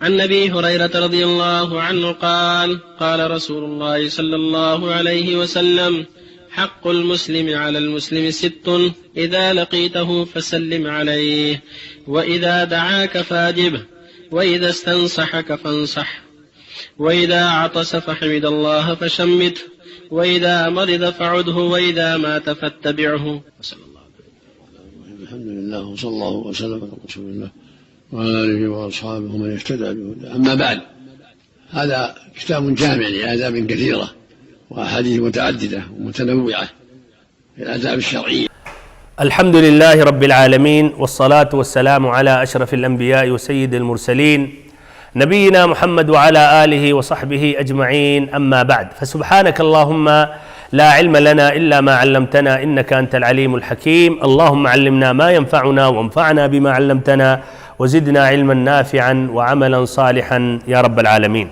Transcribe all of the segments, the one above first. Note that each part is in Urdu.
عن أبي هريرة رضي الله عنه قال قال رسول الله صلى الله عليه وسلم حق المسلم على المسلم 6: إذا لقيته فسلم عليه، وإذا دعاك فأجبه، وإذا استنصحك فانصح، وإذا عطس فحمد الله فشمته، وإذا مرض فعده، وإذا مات فاتبعه. وصلى الله عليه وسلم. الحمد لله وصلى الله وسلم على رسول الله وعلى آله وأصحابه ومن اهتدى بهداه. أما بعد، هذا كتاب جامع لآداب كثيرة وأحاديث متعددة ومتنوعة في الآداب الشرعية. الحمد لله رب العالمين، والصلاة والسلام على أشرف الأنبياء وسيد المرسلين نبينا محمد وعلى آله وصحبه أجمعين. أما بعد، فسبحانك اللهم لا علم لنا إلا ما علمتنا إنك أنت العليم الحكيم. اللهم علمنا ما ينفعنا وانفعنا بما علمتنا وزدنا علما نافعا وعملا صالحا یا رب العالمین.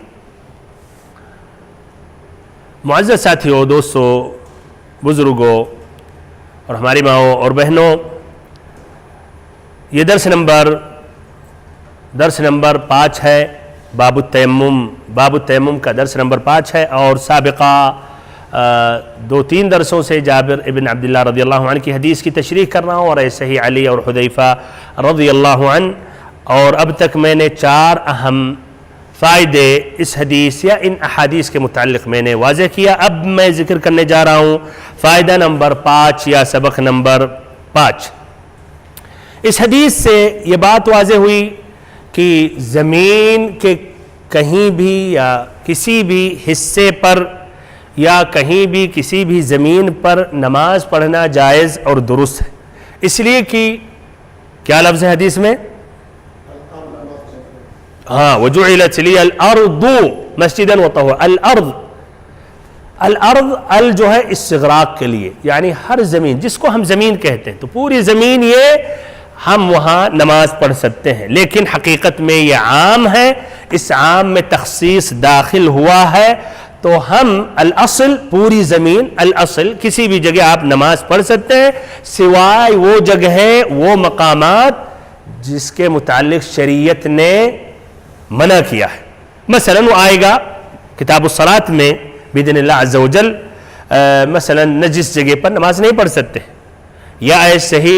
معزز ساتھیوں، دوستوں، بزرگوں اور ہماری ماؤں اور بہنوں، یہ درس نمبر 5 ہے. باب التیمم کا درس نمبر 5 ہے، اور سابقہ 2-3 درسوں سے جابر ابن عبداللہ رضی اللہ عنہ کی حدیث کی تشریح کر رہا ہوں، اور ایسے ہی علی اور حذیفہ رضی اللہ عنہ. اور اب تک میں نے 4 اہم فائدے اس حدیث یا ان احادیث کے متعلق میں نے واضح کیا. اب میں ذکر کرنے جا رہا ہوں فائدہ نمبر 5 یا سبق نمبر 5. اس حدیث سے یہ بات واضح ہوئی کہ زمین کے کہیں بھی یا کسی بھی حصے پر یا کہیں بھی کسی بھی زمین پر نماز پڑھنا جائز اور درست ہے. اس لیے کہ کیا لفظ ہے حدیث میں؟ وَجُعِلَتْ لِيَ الْأَرْضُ مَسْجِدًا وَطَهُورًا. الارض جو ہے استغراق کے لیے، یعنی ہر زمین جس کو ہم زمین کہتے ہیں، تو پوری زمین یہ ہم وہاں نماز پڑھ سکتے ہیں. لیکن حقیقت میں یہ عام ہے، اس عام میں تخصیص داخل ہوا ہے. تو ہم الاصل پوری زمین، الاصل کسی بھی جگہ آپ نماز پڑھ سکتے ہیں، سوائے وہ جگہیں، وہ مقامات جس کے متعلق شریعت نے منع کیا ہے. مثلا وہ آئے گا کتاب الصلاۃ میں باذن اللہ عز وجل. مثلا نجس جگہ پر نماز نہیں پڑھ سکتے، یا ایسے ہی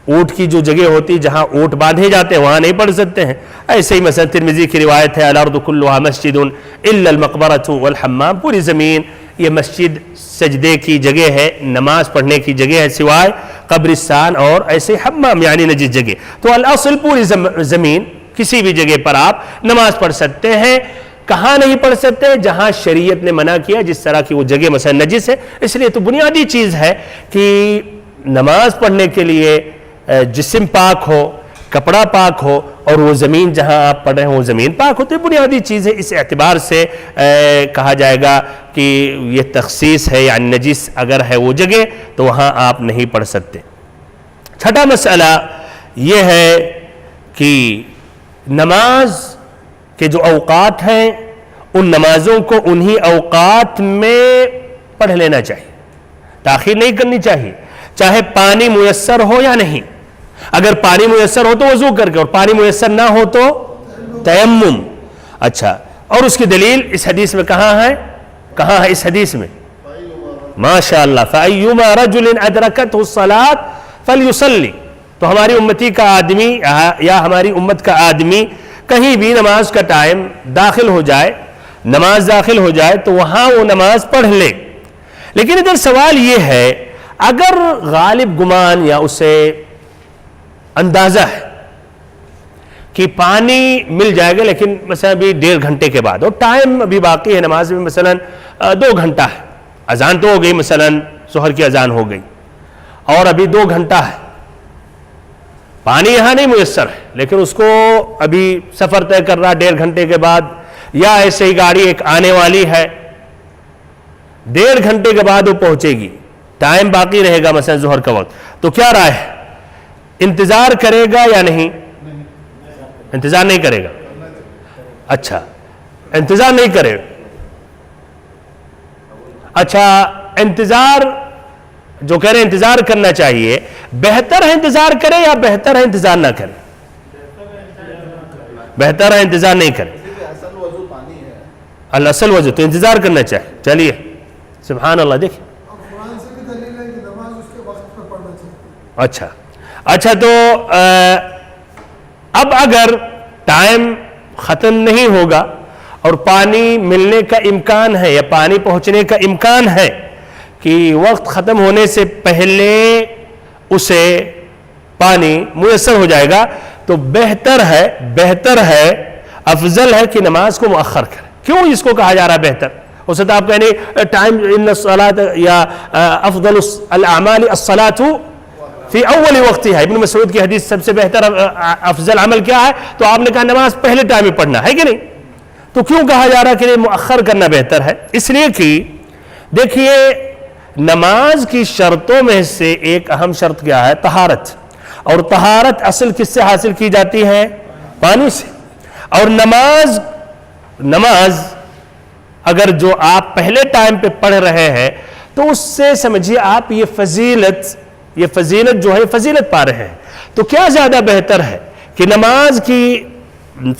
اونٹ کی جو جگہ ہوتی جہاں اونٹ باندھے جاتے ہیں وہاں نہیں پڑھ سکتے ہیں. ایسے ہی مثلا ترمذی کی روایت ہے الارض کلھا مسجد الا المقبرۃ والحمام. پوری زمین یہ مسجد سجدے کی جگہ ہے، نماز پڑھنے کی جگہ ہے، سوائے قبرستان اور ایسے حمام یعنی نجس جگہ. تو الاصل پوری زمین کسی بھی جگہ پر آپ نماز پڑھ سکتے ہیں. کہاں نہیں پڑھ سکتے؟ جہاں شریعت نے منع کیا، جس طرح کی وہ جگہ مثلا نجس ہے. اس لیے تو بنیادی چیز ہے کہ نماز پڑھنے کے لیے جسم پاک ہو، کپڑا پاک ہو، اور وہ زمین جہاں آپ پڑھ رہے ہیں وہ زمین پاک ہو. تو بنیادی چیز ہے. اس اعتبار سے کہا جائے گا کہ یہ تخصیص ہے، یعنی نجس اگر ہے وہ جگہ تو وہاں آپ نہیں پڑھ سکتے. چھٹا مسئلہ یہ ہے کہ نماز کے جو اوقات ہیں ان نمازوں کو انہی اوقات میں پڑھ لینا چاہیے، تاخیر نہیں کرنی چاہیے، چاہے پانی میسر ہو یا نہیں. اگر پانی میسر ہو تو وضو کر کے، اور پانی میسر نہ ہو تو تیمم. اچھا، اور اس کی دلیل اس حدیث میں کہاں ہے اس حدیث میں؟ ماشاءاللہ، فَأَيُّمَا رَجُلٍ أَدْرَكَتْهُ الصَّلَاةُ فَلْيُصَلِّ. تو ہماری امتی کا آدمی یا ہماری امت کا آدمی کہیں بھی نماز کا ٹائم داخل ہو جائے، نماز داخل ہو جائے تو وہاں وہ نماز پڑھ لے. لیکن ادھر سوال یہ ہے، اگر غالب گمان یا اسے اندازہ ہے کہ پانی مل جائے گا، لیکن مثلا ابھی 1.5 گھنٹے کے بعد، اور ٹائم ابھی باقی ہے نماز میں، مثلا 2 گھنٹہ ہے، اذان تو ہو گئی، مثلا ظہر کی اذان ہو گئی، اور ابھی 2 گھنٹہ ہے، پانی یہاں نہیں میسر ہے، لیکن اس کو ابھی سفر طے کر رہا 1.5 گھنٹے کے بعد، یا ایسے ہی گاڑی ایک آنے والی ہے 1.5 گھنٹے کے بعد وہ پہنچے گی، ٹائم باقی رہے گا مثلا ظہر کا وقت. تو کیا رائے ہے؟ انتظار کرے گا یا نہیں؟ انتظار نہیں کرے گا. اچھا، انتظار نہیں کرے. اچھا، انتظار جو کہہ رہے ہیں انتظار کرنا چاہیے، بہتر ہے انتظار کرے یا بہتر ہے انتظار نہ کرے؟ بہتر ہے انتظار نہیں کریں. الاصل وضو تو انتظار کرنا چاہیے. چلیے سبحان اللہ. دیکھیں اچھا تو اب اگر ٹائم ختم نہیں ہوگا اور پانی ملنے کا امکان ہے یا پانی پہنچنے کا امکان ہے کہ وقت ختم ہونے سے پہلے اسے پانی میسر ہو جائے گا تو بہتر ہے افضل ہے کہ نماز کو مؤخر کرے. کیوں اس کو کہا جا رہا ہے بہتر؟ اس وقت آپ کہنے ٹائم ان الصلاۃ یا افضل الاعمال الصلاۃ فی اول وقتها. ابن مسعود کی حدیث سب سے بہتر افضل عمل کیا ہے؟ تو آپ نے کہا نماز پہلے ٹائم میں پڑھنا ہے کہ نہیں. تو کیوں کہا جا رہا ہے کہ مؤخر کرنا بہتر ہے؟ اس لیے کہ دیکھیے نماز کی شرطوں میں سے ایک اہم شرط کیا ہے؟ طہارت. اور طہارت اصل کس سے حاصل کی جاتی ہے؟ پانی سے. اور نماز اگر جو آپ پہلے ٹائم پہ پڑھ رہے ہیں تو اس سے سمجھیے آپ یہ فضیلت جو ہے فضیلت پا رہے ہیں. تو کیا زیادہ بہتر ہے کہ نماز کی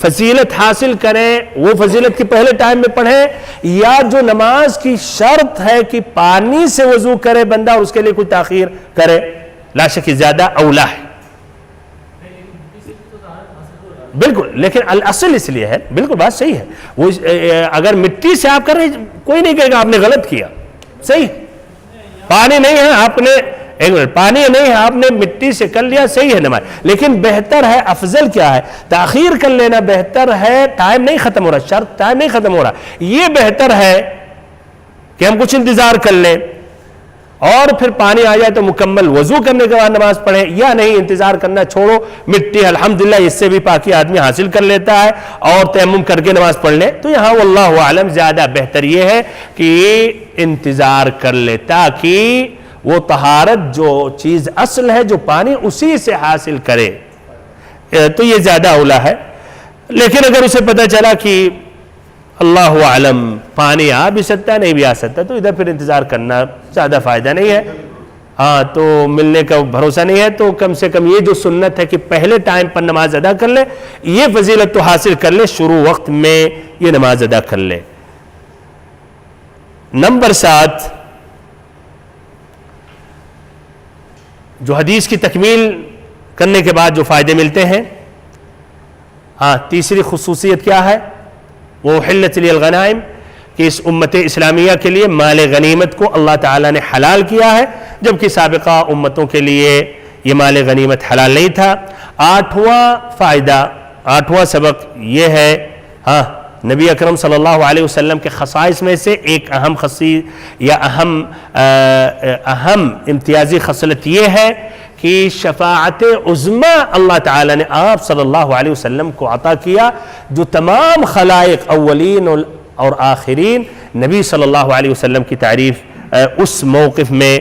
فضیلت حاصل کریں، وہ فضیلت کی پہلے ٹائم میں پڑھیں، یا جو نماز کی شرط ہے کہ پانی سے وضو کرے بندہ اور اس کے لیے کوئی تاخیر کرے؟ لا شک زیادہ اولا ہے. بالکل، لیکن الاصل اس لیے ہے، بالکل بات صحیح ہے. وہ اگر مٹی سے آپ کر رہے ہیں کوئی نہیں کہے گا آپ نے غلط کیا. صحیح، پانی نہیں ہے آپ نے پانی نہیں ہے آپ نے مٹی سے کر لیا، صحیح ہے نماز. لیکن بہتر ہے، افضل کیا ہے؟ تاخیر کر لینا بہتر ہے. ٹائم نہیں ختم ہو رہا، شرط ٹائم نہیں ختم ہو رہا، یہ بہتر ہے کہ ہم کچھ انتظار کر لیں اور پھر پانی آ جائے تو مکمل وضو کرنے کے بعد نماز پڑھیں. یا نہیں انتظار کرنا چھوڑو، مٹی الحمدللہ اس سے بھی پاکی آدمی حاصل کر لیتا ہے اور تیمم کر کے نماز پڑھ لے. تو یہاں واللہ اعلم زیادہ بہتر یہ ہے کہ انتظار کر لے تاکہ وہ طہارت جو چیز اصل ہے جو پانی اسی سے حاصل کرے. تو یہ زیادہ اولا ہے. لیکن اگر اسے پتہ چلا کہ اللہ اعلم پانی آ بھی سکتا ہے نہیں بھی آ سکتا تو ادھر پھر انتظار کرنا زیادہ فائدہ نہیں ہے. ہاں تو ملنے کا بھروسہ نہیں ہے تو کم سے کم یہ جو سنت ہے کہ پہلے ٹائم پر نماز ادا کر لے، یہ فضیلت تو حاصل کر لے، شروع وقت میں یہ نماز ادا کر لے. نمبر 7 جو حدیث کی تکمیل کرنے کے بعد جو فائدے ملتے ہیں. ہاں تیسری خصوصیت کیا ہے؟ وہ حلت لی الغنائم، کہ اس امت اسلامیہ کے لیے مال غنیمت کو اللہ تعالیٰ نے حلال کیا ہے، جبکہ سابقہ امتوں کے لیے یہ مال غنیمت حلال نہیں تھا. 8واں سبق یہ ہے، ہاں نبی اکرم صلی اللہ علیہ وسلم کے خصائص میں سے ایک اہم امتیازی خصلت یہ ہے کہ شفاعت عظمی اللہ تعالیٰ نے آپ صلی اللہ علیہ وسلم کو عطا کیا، جو تمام خلائق اولین اور آخرین نبی صلی اللہ علیہ وسلم کی تعریف اس موقف میں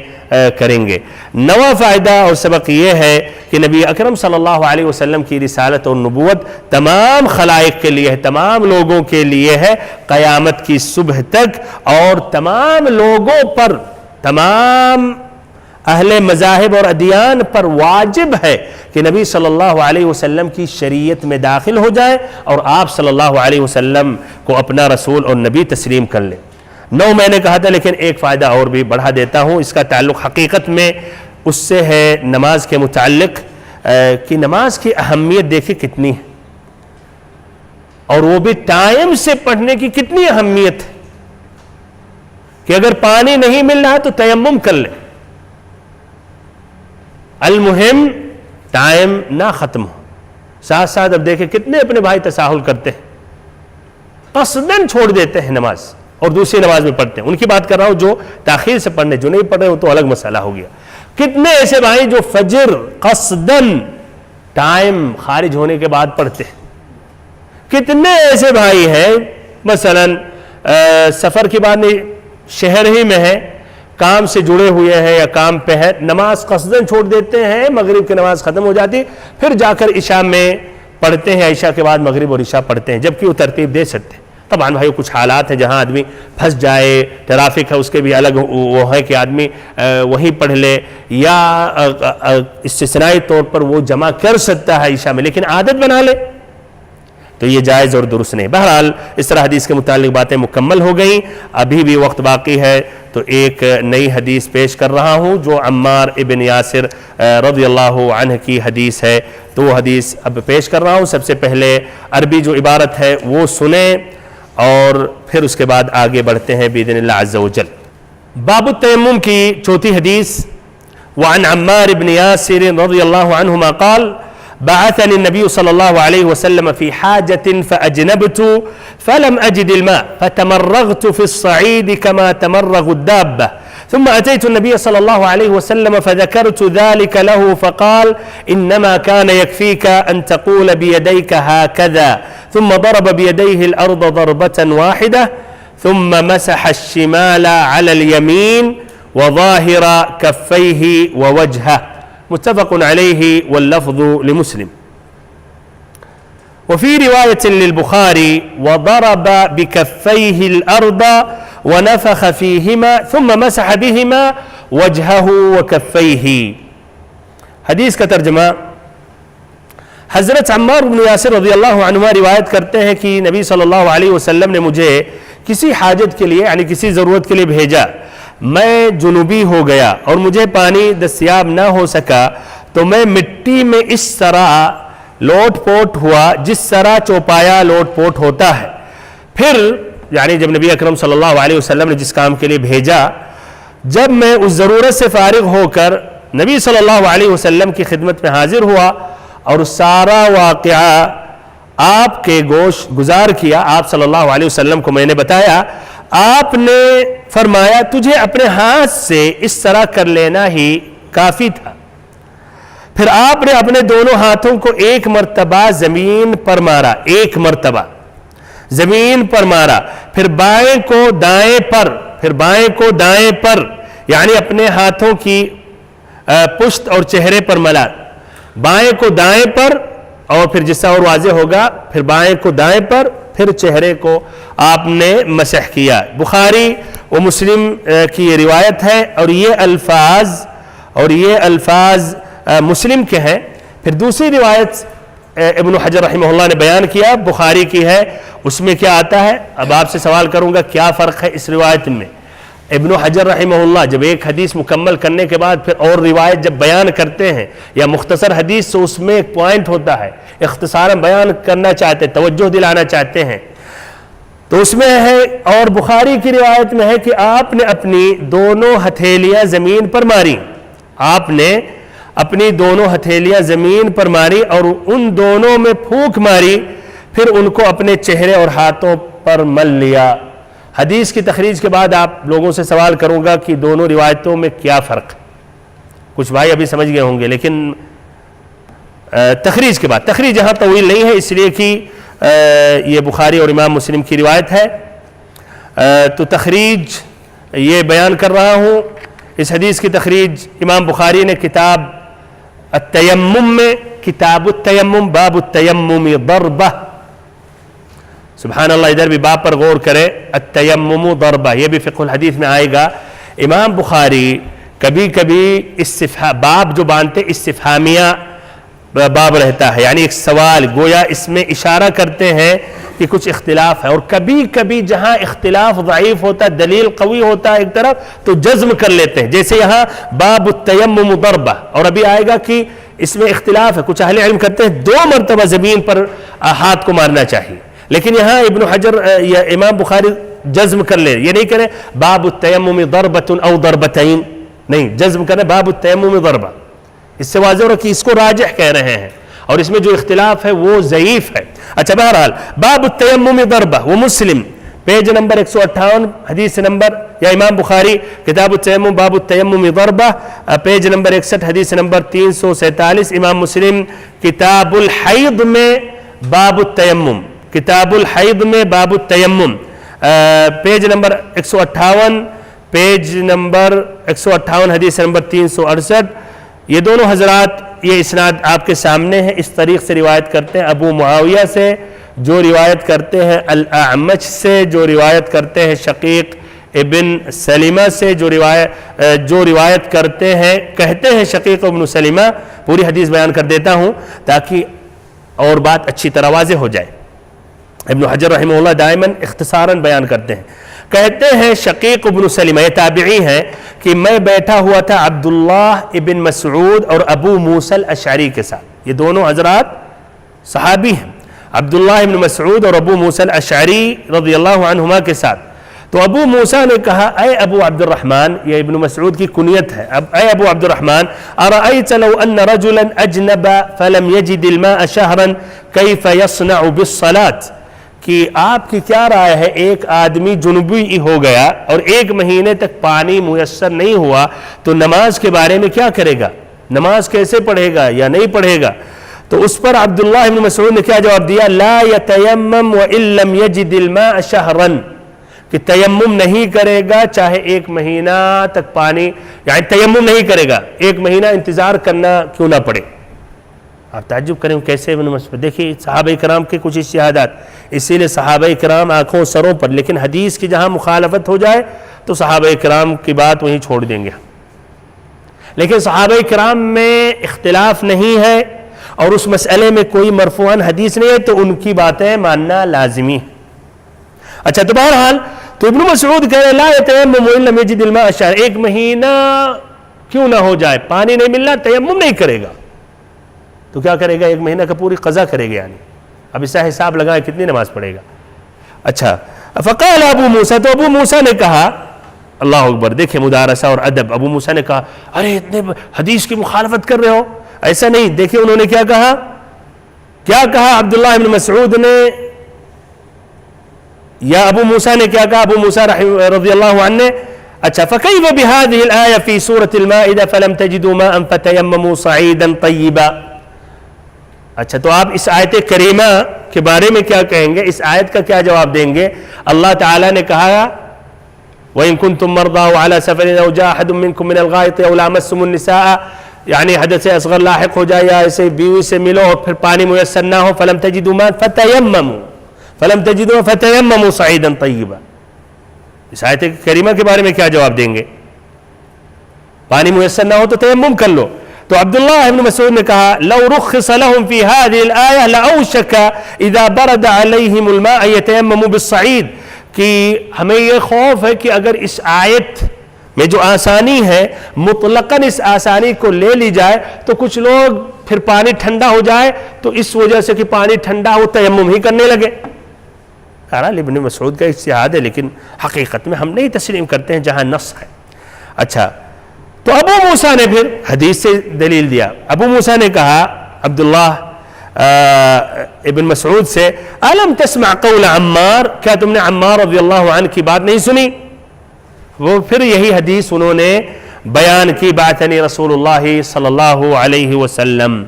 کریں گے. 9واں فائدہ اور سبق یہ ہے کہ نبی اکرم صلی اللہ علیہ وسلم کی رسالت اور نبوت تمام خلائق کے لیے ہے، تمام لوگوں کے لیے ہے قیامت کی صبح تک. اور تمام لوگوں پر، تمام اہل مذاہب اور ادیان پر واجب ہے کہ نبی صلی اللہ علیہ وسلم کی شریعت میں داخل ہو جائے اور آپ صلی اللہ علیہ وسلم کو اپنا رسول اور نبی تسلیم کر لیں. 9 میں نے کہا تھا لیکن ایک فائدہ اور بھی بڑھا دیتا ہوں، اس کا تعلق حقیقت میں اس سے ہے نماز کے متعلق، کہ نماز کی اہمیت دیکھیں کتنی ہے اور وہ بھی ٹائم سے پڑھنے کی کتنی اہمیت ہے کہ اگر پانی نہیں مل رہا تو تیمم کر لے، المہم ٹائم نہ ختم ہو. ساتھ ساتھ اب دیکھیں کتنے اپنے بھائی تساہل کرتے ہیں، قصداً چھوڑ دیتے ہیں نماز اور دوسری نماز میں پڑھتے ہیں. ان کی بات کر رہا ہوں جو تاخیر سے پڑھنے، جو نہیں پڑھ رہے وہ تو الگ مسئلہ ہو گیا. کتنے ایسے بھائی جو فجر قصداً ٹائم خارج ہونے کے بعد پڑھتے ہیں. کتنے ایسے بھائی ہیں مثلاً سفر کی بات نہیں، شہر ہی میں ہے، کام سے جڑے ہوئے ہیں یا کام پہ ہے، نماز قصداً چھوڑ دیتے ہیں، مغرب کی نماز ختم ہو جاتی پھر جا کر عشاء میں پڑھتے ہیں، عشاء کے بعد مغرب اور عشاء پڑھتے ہیں، جبکہ وہ ترتیب دے سکتے ہیں. طبعاً بھائی کچھ حالات ہیں جہاں آدمی پھنس جائے، ٹریفک ہے، اس کے بھی الگ وہ ہے کہ آدمی وہی پڑھ لے، یا استثنائی طور پر وہ جمع کر سکتا ہے عشاء میں، لیکن عادت بنا لے تو یہ جائز اور درست نہیں. بہرحال اس طرح حدیث کے متعلق باتیں مکمل ہو گئیں. ابھی بھی وقت باقی ہے تو ایک نئی حدیث پیش کر رہا ہوں جو عمار ابن یاسر رضی اللہ عنہ کی حدیث ہے. تو وہ حدیث اب پیش کر رہا ہوں. سب سے پہلے عربی جو عبارت ہے وہ سنیں اور پھر اس کے بعد آگے بڑھتے ہیں باذن اللہ عز و جل. باب التیمم کی چوتھی حدیث. وعن عمار بن یاسر رضی اللہ عنہما قال بعثني النبي صلى الله عليه وسلم في حاجة فأجنبت فلم أجد الماء فتمرغت في الصعيد كما تمرغ الدابة ثم أتيت النبي صلى الله عليه وسلم فذكرت ذلك له فقال إنما كان يكفيك أن تقول بيديك هكذا ثم ضرب بيديه الأرض ضربة واحدة ثم مسح الشمال على اليمين وظاهر كفيه ووجهه متفق عليه واللفظ لمسلم. وفي رواية للبخاري وضرب بكفيه الأرض ونفخ فيهما ثم مسح بهما وجهه وكفيه. حدیث کا ترجمہ. حضرت عمار بن یاسر رضی اللہ عنہ روایت کرتے ہیں کہ نبی صلی اللہ علیہ وسلم نے مجھے کسی حاجت کے لیے یعنی کسی ضرورت کے لیے بھیجا. میں جنوبی ہو گیا اور مجھے پانی دستیاب نہ ہو سکا تو میں مٹی میں اس طرح لوٹ پوٹ ہوا جس طرح چوپایا لوٹ پوٹ ہوتا ہے. پھر یعنی جب نبی اکرم صلی اللہ علیہ وسلم نے جس کام کے لیے بھیجا, جب میں اس ضرورت سے فارغ ہو کر نبی صلی اللہ علیہ وسلم کی خدمت میں حاضر ہوا اور سارا واقعہ آپ کے گوش گزار کیا, آپ صلی اللہ علیہ وسلم کو میں نے بتایا, آپ نے فرمایا تجھے اپنے ہاتھ سے اس طرح کر لینا ہی کافی تھا. پھر آپ نے اپنے دونوں ہاتھوں کو ایک مرتبہ زمین پر مارا, ایک مرتبہ زمین پر مارا, پھر بائیں کو دائیں پر, پھر بائیں کو دائیں پر یعنی اپنے ہاتھوں کی پشت اور چہرے پر ملا, بائیں کو دائیں پر اور پھر جس سے اور واضح ہوگا پھر بائیں کو دائیں پر پھر چہرے کو آپ نے مسح کیا. بخاری و مسلم کی یہ روایت ہے اور یہ الفاظ مسلم کے ہیں. پھر دوسری روایت ابن حجر رحمہ اللہ نے بیان کیا, بخاری کی ہے, اس میں کیا آتا ہے. اب آپ سے سوال کروں گا کیا فرق ہے اس روایت میں. ابن حجر رحمہ اللہ جب ایک حدیث مکمل کرنے کے بعد پھر اور روایت جب بیان کرتے ہیں یا مختصر حدیث سے اس میں ایک پوائنٹ ہوتا ہے, اختصاراً بیان کرنا چاہتے, توجہ دلانا چاہتے ہیں, تو اس میں ہے اور بخاری کی روایت میں ہے کہ آپ نے اپنی دونوں ہتھیلیاں زمین پر ماری, آپ نے اپنی دونوں ہتھیلیاں زمین پر ماری اور ان دونوں میں پھونک ماری, پھر ان کو اپنے چہرے اور ہاتھوں پر مل لیا. حدیث کی تخریج کے بعد آپ لوگوں سے سوال کروں گا کہ دونوں روایتوں میں کیا فرق ہے. کچھ بھائی ابھی سمجھ گئے ہوں گے, لیکن تخریج کے بعد, تخریج یہاں طویل نہیں ہے اس لیے کہ یہ بخاری اور امام مسلم کی روایت ہے, تو تخریج یہ بیان کر رہا ہوں. اس حدیث کی تخریج امام بخاری نے کتاب التیمم میں, کتاب التیمم باب التیمم ضربہ, سبحان اللہ ادھر بھی باب پر غور کرے, التیمم ضربہ یہ بھی فقہ الحدیث میں آئے گا. امام بخاری کبھی کبھی باب جو باندھتے استفہامیہ باب رہتا ہے, یعنی ایک سوال گویا اس میں اشارہ کرتے ہیں کہ کچھ اختلاف ہے, اور کبھی کبھی جہاں اختلاف ضعیف ہوتا ہے دلیل قوی ہوتا ہے ایک طرف تو جزم کر لیتے ہیں, جیسے یہاں باب التیمم ضربہ, اور ابھی آئے گا کہ اس میں اختلاف ہے. کچھ اہل علم کرتے ہیں 2 مرتبہ زمین پر ہاتھ کو مارنا چاہیے, لیکن یہاں ابن حجر یا امام بخاری جزم کر لے, یہ نہیں کرے باب التیمم ضربۃ او ضربتین, نہیں, جزم کرے باب التیمم ضربہ. اس سے واضح ہو کہ اس کو راجح کہہ رہے ہیں اور اس میں جو اختلاف ہے وہ ضعیف ہے. اچھا بہرحال باب التیمم ضربہ وہ مسلم پیج نمبر 158 حدیث نمبر, یا امام بخاری کتاب التیمم باب التیمم ضربہ پیج نمبر 61 حدیث نمبر 347, امام مسلم کتاب الحیض میں باب التیمم, کتاب الحیض میں باب التیمم پیج نمبر 158, پیج نمبر 158 حدیث نمبر 368. یہ دونوں حضرات یہ اسناد آپ کے سامنے ہے, اس طریق سے روایت کرتے ہیں. ابو معاویہ سے جو روایت کرتے ہیں, الاعمش سے جو روایت کرتے ہیں, شقیق ابن سلمہ سے جو روایت کرتے ہیں, کہتے ہیں شقیق ابن سلمہ. پوری حدیث بیان کر دیتا ہوں تاکہ اور بات اچھی طرح واضح ہو جائے. ابن حجر رحمہ اللہ دائماً اختصاراً بیان کرتے ہیں. کہتے ہیں شقیق ابن سلمہ، یہ تابعی ہیں، کہ میں بیٹھا ہوا تھا عبداللہ ابن مسعود اور ابو موسیٰ الاشعری کے ساتھ. یہ دونوں حضرات صحابی ہیں، عبداللہ ابن مسعود اور ابو موسیٰ الاشعری رضی اللہ عنہما کے ساتھ. تو ابو موسیٰ نے کہا اے ابو عبد الرحمن، یہ ابن مسعود کی کنیت ہے، اے ابو عبد الرحمن ارأیت لو ان رجلا اجنب فلم یجد الماء شہرا کیف یصنع بالصلاة، کہ آپ کی کیا رائے ہے ایک آدمی جنوبی ہو گیا اور 1 مہینے تک پانی میسر نہیں ہوا تو نماز کے بارے میں کیا کرے گا، نماز کیسے پڑھے گا یا نہیں پڑھے گا؟ تو اس پر عبداللہ ابن مسعود نے کیا جواب دیا؟ لا یتیمم وان لم یجد الماء شہرا، کہ تیمم نہیں کرے گا چاہے 1 مہینہ تک پانی، یعنی تیمم نہیں کرے گا 1 مہینہ انتظار کرنا کیوں نہ پڑے. آپ تعجب کریں کیسے ابن مسعود، دیکھیے صحابہ کرام کے کچھ اجتہادات، اسی لیے صحابہ کرام آنکھوں سروں پر، لیکن حدیث کی جہاں مخالفت ہو جائے تو صحابہ کرام کی بات وہیں چھوڑ دیں گے. لیکن صحابہ کرام میں اختلاف نہیں ہے اور اس مسئلے میں کوئی مرفوعاً حدیث نہیں ہے تو ان کی باتیں ماننا لازمی ہے. اچھا تو بہرحال تو ابن مسعود کہہ رہے لا یتیمم وان لم یجد الماء شہر، 1 مہینہ کیوں نہ ہو جائے پانی نہیں ملنا تیمم نہیں کرے گا تو کیا کرے گا؟ 1 مہینہ کا پوری قضا کرے گا. یعنی اب اس کا حساب لگائے کتنی نماز پڑھے گا. اچھا فقال ابو موسیٰ، تو ابو موسیٰ نے کہا، اللہ اکبر، دیکھیں مدارسہ اور ادب. ابو موسیٰ نے کہا ارے اتنے حدیث کی مخالفت کر رہے ہو، ایسا نہیں. دیکھیں انہوں نے کیا کہا عبداللہ ابن مسعود نے یا ابو موسیٰ نے کیا کہا؟ ابو موسیٰ رضی اللہ عنہ نے اچھا فَكَيْفَ بِهَذِهِ الْآيَةِ فِي سُورَةِ الْمَائِدَةِ فَلَمْ تَجِدُوا مَاءً فَتَيَمَّمُوا صَعِيدًا طَيِّبًا. اچھا تو آپ اس آیت کریمہ کے بارے میں کیا کہیں گے؟ اس آیت کا کیا جواب دیں گے؟ اللہ تعالیٰ نے کہا وَإِن كُنتُم مَرْضَىٰ وَعَلَىٰ سَفَرٍ أَوْ جَاءَ أَحَدٌ مِّنكُم مِّنَ الْغَائِطِ أَوْ لَامَسْتُمُ النِّسَاءَ، یعنی حدث اصغر لاحق ہو جائے یا ایسے بیوی سے ملو اور پھر پانی میسر نہ ہو، فَلَمْ تَجِدُوا مَاءً فَتَيَمَّمُوا صَعِيدًا طَيِّبًا. اس آیت کریمہ کے بارے میں کیا جواب دیں گے؟ پانی میسر نہ ہو تو تیمم کر لو. تو عبداللہ ابن مسعود نے کہا لو رخص لهم في هذه الآية لأوشك إذا برد عليهم الماء يتيمموا بالصعيد، کہ ہمیں یہ خوف ہے کہ اگر اس آیت میں جو آسانی ہے مطلقاً اس آسانی کو لے لی جائے تو کچھ لوگ پھر پانی ٹھنڈا ہو جائے تو اس وجہ سے کہ پانی ٹھنڈا ہو تیمم ہی کرنے لگے. بہرحال ابن مسعود کا اجتہاد ہے لیکن حقیقت میں ہم نہیں تسلیم کرتے ہیں جہاں نص ہے. اچھا تو ابو موسیٰ نے پھر حدیث سے دلیل دیا. ابو موسیٰ نے کہا عبداللہ ابن مسعود سے الم تسمع قول عمار، کیا تم نے عمار رضی اللہ عنہ کی بات نہیں سنی؟ وہ پھر یہی حدیث انہوں نے بیان کی، بعثنی رسول اللہ صلی اللہ علیہ وسلم.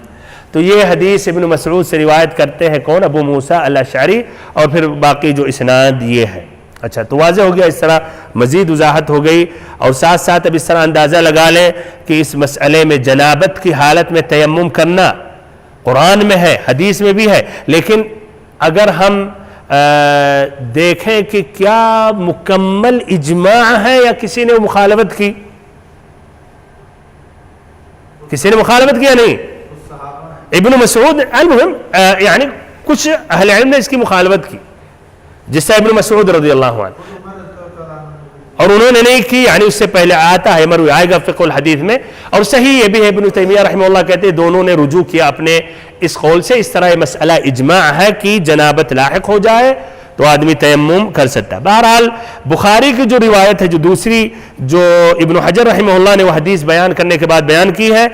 تو یہ حدیث ابن مسعود سے روایت کرتے ہیں کون؟ ابو موسیٰ الاشعری، اور پھر باقی جو اسناد یہ ہے. اچھا تو واضح ہو گیا، اس طرح مزید وضاحت ہو گئی. اور ساتھ ساتھ اب اس طرح اندازہ لگا لیں کہ اس مسئلے میں جنابت کی حالت میں تیمم کرنا قرآن میں ہے، حدیث میں بھی ہے، لیکن اگر ہم دیکھیں کہ کیا مکمل اجماع ہے یا کسی نے مخالفت کی؟ کسی نے مخالفت کیا نہیں؟ ابن مسعود المہم یعنی کچھ اہل علم نے اس کی مخالفت کی، جس سے ابن مسعود رضی اللہ عنہ، اور انہوں نے نہیں کی، یعنی اس سے پہلے آتا ہے، مروی آئے گا فقہ الحدیث میں. اور صحیح یہ بھی ہے، ابن تیمیہ رحمہ اللہ کہتے ہیں دونوں نے رجوع کیا اپنے اس قول سے. اس طرح یہ مسئلہ اجماع ہے کہ جنابت لاحق ہو جائے تو آدمی تیمم کر سکتا ہے. بہرحال بخاری کی جو روایت ہے، جو دوسری جو ابن حجر رحمہ اللہ نے وہ حدیث بیان کرنے کے بعد بیان کی ہے،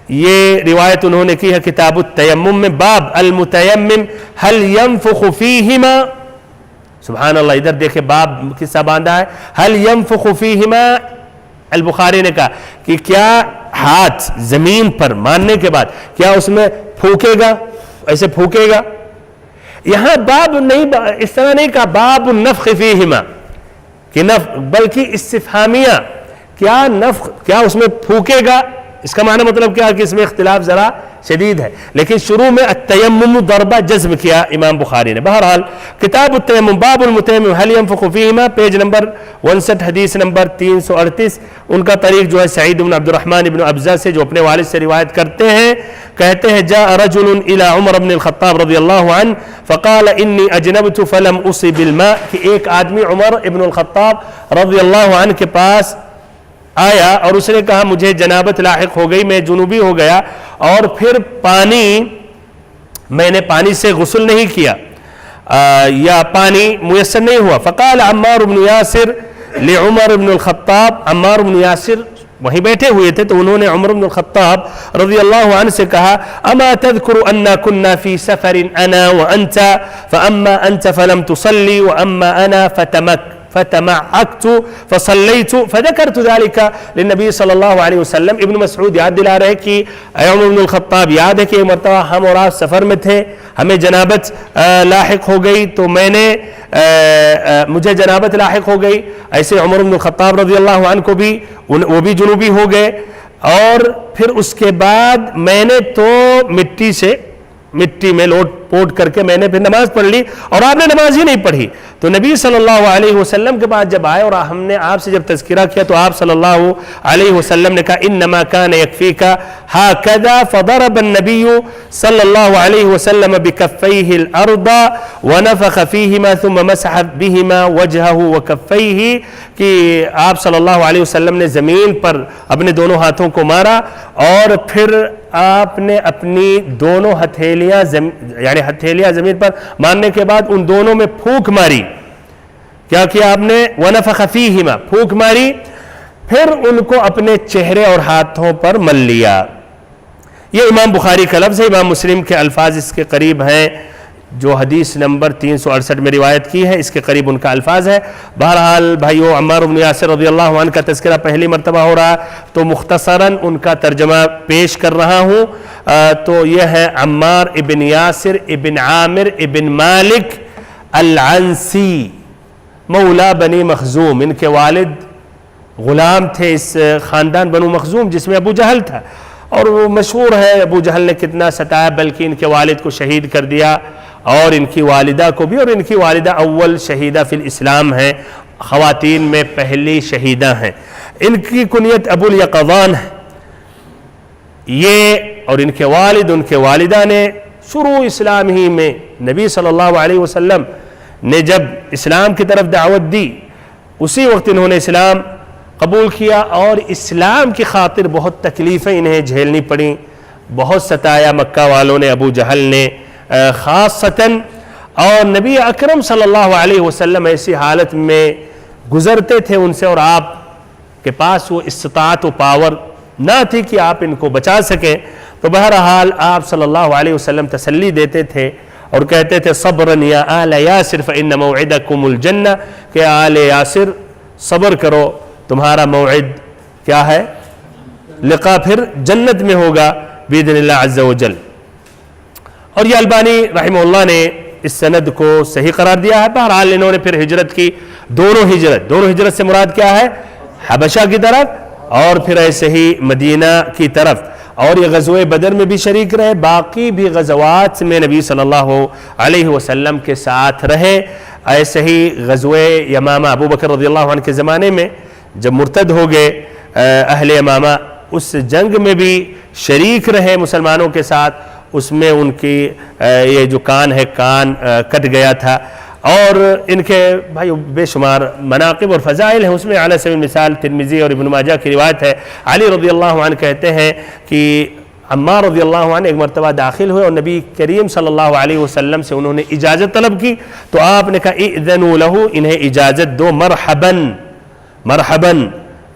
یہ روایت انہوں نے کی ہے کتاب التیمم میں، باب المتیمم هل ينفخ فیہما. سبحان اللہ، ادھر دیکھیں باب قصہ باندھا ہے، هل ينفخ فیہما. البخاری نے کہا کہ کیا ہاتھ زمین پر ماننے کے بعد کیا اس میں پھونکے گا، ایسے پھونکے گا؟ یہاں باب نہیں، اس طرح نہیں کہا باب النفخ فیہما کہ بلکہ استفہامیہ، کیا نفخ، کیا اس میں پھونکے گا، اس کا معنی مطلب کیا کہ اس میں اختلاف ذرا شدید ہے، لیکن شروع میں التیمم ضربہ جزم کیا امام بخاری نے۔ بہرحال کتاب التیمم باب المتیمم هل ينفخ فیہما، پیج نمبر 59 حدیث نمبر 338۔ ان کا طریق جو ہے سعید بن عبد الرحمن بن ابزہ سے، جو اپنے والد سے روایت کرتے ہیں، کہتے ہیں جاء رجل الى عمر بن الخطاب رضی اللہ عنہ فقال انی اجنبت فلم اصب الماء، کہ ایک آدمی عمر ابن الخطاب رضی اللہ عنہ کے پاس آیا اور اس نے کہا مجھے جنابت لاحق ہو گئی، میں جنوبی ہو گیا اور پھر میں نے پانی سے غسل نہیں کیا یا پانی میسر نہیں ہوا۔ فقال عمار بن یاسر لعمر بن الخطاب، عمار بن یاسر وہیں بیٹھے ہوئے تھے تو انہوں نے عمر بن الخطاب رضی اللہ عنہ سے کہا اما تذکر انا كنا في سفر انا وانت فاما انت فلم تصلي واما انا فتمعكت فصليت فذكرت ذلك للنبي صلی اللہ علیہ وسلم۔ ابن مسعود یاد دلا رہے کہ اے عمر بن الخطاب، یاد ہے کہ ایک مرتبہ ہم اور آپ سفر میں تھے، ہمیں جنابت لاحق ہو گئی تو مجھے جنابت لاحق ہو گئی، ایسے عمر بن الخطاب رضی اللہ عنہ کو بھی وہ بھی جنوبی ہو گئے، اور پھر اس کے بعد میں نے تو مٹی میں لوٹ پوٹ کر کے میں نے پھر نماز پڑھ لی اور آپ نے نماز ہی نہیں پڑھی۔ تو نبی صلی اللہ علیہ وسلم کے بعد جب آئے اور ہم نے آپ سے جب تذکرہ کیا تو آپ صلی اللہ علیہ وسلم نے کہا انما كان يكفيك هكذا، فضرب النبي صلی اللہ علیہ وسلم بكفيه الارض ونفخ فيهما ثم مسح بهما وجهه وكفيه، کہ آپ صلی اللہ علیہ وسلم نے زمین پر اپنے دونوں ہاتھوں کو مارا اور پھر آپ نے اپنی دونوں ہتھیلیاں زمین پر مارنے کے بعد ان دونوں میں پھونک ماری۔ کیا کیا آپ نے؟ وَنَفَخَ فِيهِمَا، پھونک ماری، پھر ان کو اپنے چہرے اور ہاتھوں پر مل لیا۔ یہ امام بخاری کا لفظ ہے، امام مسلم کے الفاظ اس کے قریب ہیں، جو حدیث نمبر 368 میں روایت کی ہے اس کے قریب ان کا الفاظ ہے۔ بہرحال بھائیو، عمار بن یاسر رضی اللہ عنہ کا تذکرہ پہلی مرتبہ ہو رہا تو مختصراً ان کا ترجمہ پیش کر رہا ہوں۔ تو یہ ہے عمار ابن یاسر ابن عامر ابن مالک العنسی مولا بنی مخزوم، ان کے والد غلام تھے اس خاندان بنو مخزوم جس میں ابو جہل تھا، اور وہ مشہور ہے ابو جہل نے کتنا ستایا، بلکہ ان کے والد کو شہید کر دیا اور ان کی والدہ کو بھی، اور ان کی والدہ اول شہیدہ فی الاسلام ہیں، خواتین میں پہلی شہیدہ ہیں۔ ان کی کنیت ابو الیقظان ہے۔ یہ اور ان کے والد ان کے والدہ نے شروع اسلام ہی میں نبی صلی اللہ علیہ وسلم نے جب اسلام کی طرف دعوت دی اسی وقت انہوں نے اسلام قبول کیا، اور اسلام کی خاطر بہت تکلیفیں انہیں جھیلنی پڑیں، بہت ستایا مکہ والوں نے، ابو جہل نے خاصتاً، اور نبی اکرم صلی اللہ علیہ وسلم ایسی حالت میں گزرتے تھے ان سے، اور آپ کے پاس وہ استطاعت و پاور نہ تھی کہ آپ ان کو بچا سکیں۔ تو بہرحال آپ صلی اللہ علیہ وسلم تسلی دیتے تھے اور کہتے تھے صبرن یا آل یاسر فإن موعدکم الجنہ، کہ آل یاسر صبر کرو، تمہارا موعد کیا ہے؟ لقاء پھر جنت میں ہوگا باذن اللہ عز و جل۔ اور یہ البانی رحمہ اللہ نے اس سند کو صحیح قرار دیا ہے۔ بہرحال انہوں نے پھر ہجرت کی، دونوں ہجرت سے مراد کیا ہے؟ حبشہ کی طرف اور پھر ایسے ہی مدینہ کی طرف، اور یہ غزوہ بدر میں بھی شریک رہے، باقی بھی غزوات میں نبی صلی اللہ علیہ وسلم کے ساتھ رہے۔ ایسے ہی غزوہ یمامہ ابو بکر رضی اللہ عنہ کے زمانے میں جب مرتد ہو گئے اہل یمامہ، اس جنگ میں بھی شریک رہے مسلمانوں کے ساتھ، اس میں ان کی یہ جو کان کٹ گیا تھا، اور ان کے بھائی بے شمار مناقب اور فضائل ہیں۔ اس میں علی سبیل مثال ترمذی اور ابن ماجہ کی روایت ہے، علی رضی اللہ عنہ کہتے ہیں کہ عمار رضی اللہ عنہ ایک مرتبہ داخل ہوئے اور نبی کریم صلی اللہ علیہ وسلم سے انہوں نے اجازت طلب کی، تو آپ نے کہا اذنوا لہ، انہیں اجازت دو، مرحباً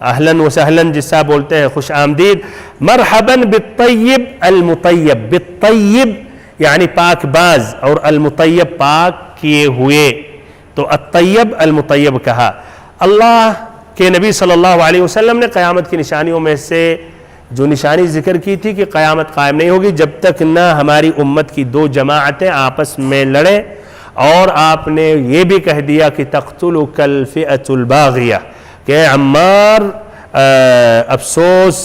اہلاً و سہلاً جس سے بولتے ہیں خوش آمدید، مرحباً بالطیب المطیب، بالطیب یعنی پاک باز، اور المطیب پاک کیے ہوئے، تو الطیب المطیب کہا۔ اللہ کے نبی صلی اللہ علیہ وسلم نے قیامت کی نشانیوں میں سے جو نشانی ذکر کی تھی کہ قیامت قائم نہیں ہوگی جب تک نہ ہماری امت کی دو جماعتیں آپس میں لڑیں، اور آپ نے یہ بھی کہہ دیا کہ تقتلک الفئۃ الباغیہ، کہ عمار افسوس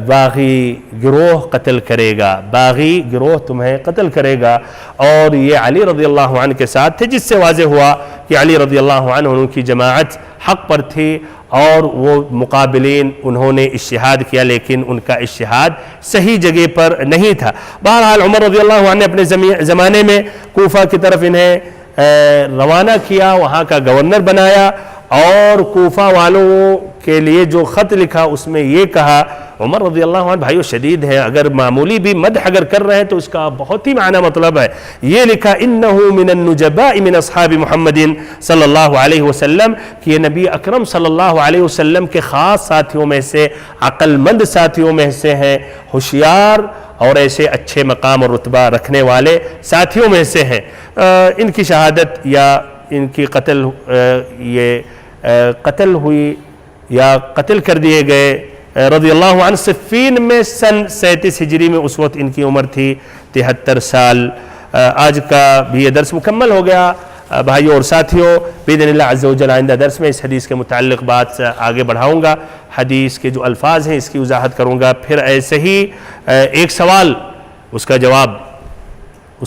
باغی گروہ قتل کرے گا، باغی گروہ تمہیں قتل کرے گا. اور یہ علی رضی اللہ عنہ کے ساتھ تھے، جس سے واضح ہوا کہ علی رضی اللہ عنہ ان کی جماعت حق پر تھی اور وہ مقابلین انہوں نے اجتہاد کیا لیکن ان کا اجتہاد صحیح جگہ پر نہیں تھا. بہرحال عمر رضی اللہ عنہ نے اپنے زمانے میں کوفہ کی طرف انہیں روانہ کیا، وہاں کا گورنر بنایا اور کوفہ والوں کے لیے جو خط لکھا اس میں یہ کہا، عمر رضی اللہ عنہ بھائیو شدید ہے، اگر معمولی بھی مدح اگر کر رہے ہیں تو اس کا بہت ہی معنی مطلب ہے. یہ لکھا انہو من النجباء من اصحاب محمد صلی اللہ علیہ وسلم، کہ یہ نبی اکرم صلی اللہ علیہ وسلم کے خاص ساتھیوں میں سے، عقل مند ساتھیوں میں سے ہیں، ہوشیار اور ایسے اچھے مقام اور رتبہ رکھنے والے ساتھیوں میں سے ہیں. ان کی شہادت یا ان کی قتل ہوئی یا قتل کر دیے گئے رضی اللہ عنہ صفین میں سن 37 ہجری میں، اس وقت ان کی عمر تھی 73 سال. آج کا بھی یہ درس مکمل ہو گیا بھائیوں اور ساتھیوں. باذن اللہ عز و جل آئندہ درس میں اس حدیث کے متعلق بات آگے بڑھاؤں گا، حدیث کے جو الفاظ ہیں اس کی وضاحت کروں گا. پھر ایسے ہی ایک سوال اس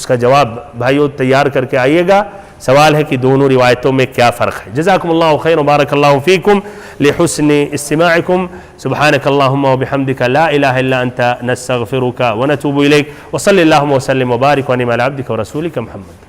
کا جواب بھائیوں تیار کر کے آئیے گا. سوال ہے کہ دونوں روایتوں میں کیا فرق ہے. جزاکم اللہ خیر و بارک اللہ فیکم لحسن استماعکم. سبحانک اللہم و بحمدک لا الہ الا انت نستغفرک و نتوب الیک. وصلی اللہم وسلم و بارک و انعم علی عبدک و رسولک محمد.